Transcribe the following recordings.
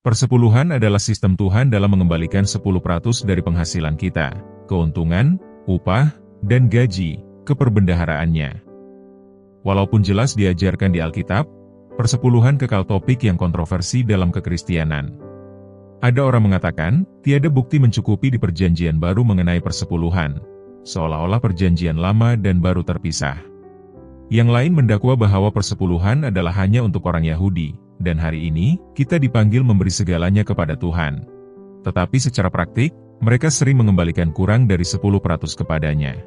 Persepuluhan adalah sistem Tuhan dalam mengembalikan 10% dari penghasilan kita, keuntungan, upah, dan gaji, ke perbendaharaannya. Walaupun jelas diajarkan di Alkitab, persepuluhan kekal topik yang kontroversi dalam kekristianan. Ada orang mengatakan, tiada bukti mencukupi di Perjanjian Baru mengenai persepuluhan, seolah-olah Perjanjian Lama dan Baru terpisah. Yang lain mendakwa bahwa persepuluhan adalah hanya untuk orang Yahudi, dan hari ini, kita dipanggil memberi segalanya kepada Tuhan. Tetapi secara praktik, mereka sering mengembalikan kurang dari 10% kepadanya.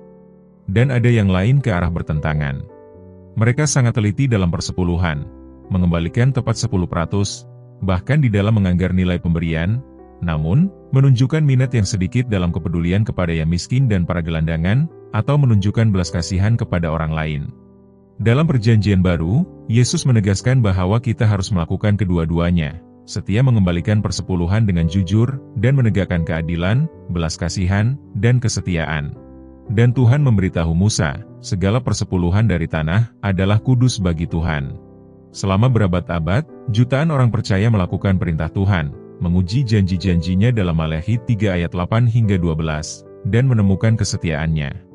Dan ada yang lain ke arah bertentangan. Mereka sangat teliti dalam persepuluhan, mengembalikan tepat 10%, bahkan di dalam menganggar nilai pemberian, namun, menunjukkan minat yang sedikit dalam kepedulian kepada yang miskin dan para gelandangan, atau menunjukkan belas kasihan kepada orang lain. Dalam Perjanjian Baru, Yesus menegaskan bahwa kita harus melakukan kedua-duanya, setia mengembalikan persepuluhan dengan jujur, dan menegakkan keadilan, belas kasihan, dan kesetiaan. Dan Tuhan memberitahu Musa, segala persepuluhan dari tanah, adalah kudus bagi Tuhan. Selama berabad-abad, jutaan orang percaya melakukan perintah Tuhan, menguji janji-janjinya dalam Maleakhi 3 ayat 8 hingga 12, dan menemukan kesetiaannya.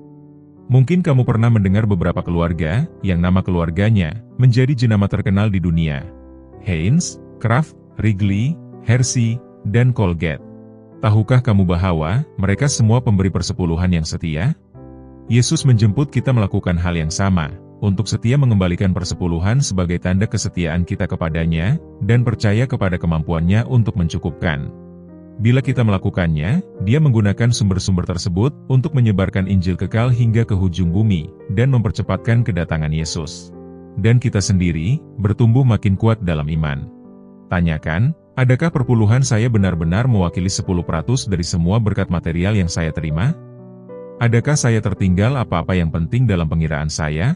Mungkin kamu pernah mendengar beberapa keluarga, yang nama keluarganya, menjadi jenama terkenal di dunia. Heinz, Kraft, Wrigley, Hershey, dan Colgate. Tahukah kamu bahwa, mereka semua pemberi persepuluhan yang setia? Yesus menjemput kita melakukan hal yang sama, untuk setia mengembalikan persepuluhan sebagai tanda kesetiaan kita kepadanya, dan percaya kepada kemampuannya untuk mencukupkan. Bila kita melakukannya, Dia menggunakan sumber-sumber tersebut untuk menyebarkan Injil kekal hingga ke ujung bumi, dan mempercepatkan kedatangan Yesus. Dan kita sendiri, bertumbuh makin kuat dalam iman. Tanyakan, adakah perpuluhan saya benar-benar mewakili 10% dari semua berkat material yang saya terima? Adakah saya tertinggal apa-apa yang penting dalam pengiraan saya?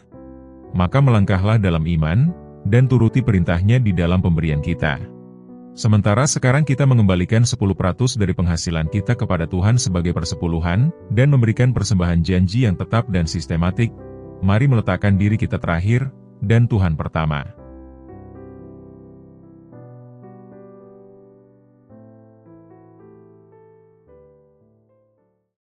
Maka melangkahlah dalam iman, dan turuti perintahnya di dalam pemberian kita. Sementara sekarang kita mengembalikan 10% dari penghasilan kita kepada Tuhan sebagai persepuluhan, dan memberikan persembahan janji yang tetap dan sistematik, mari meletakkan diri kita terakhir, dan Tuhan pertama.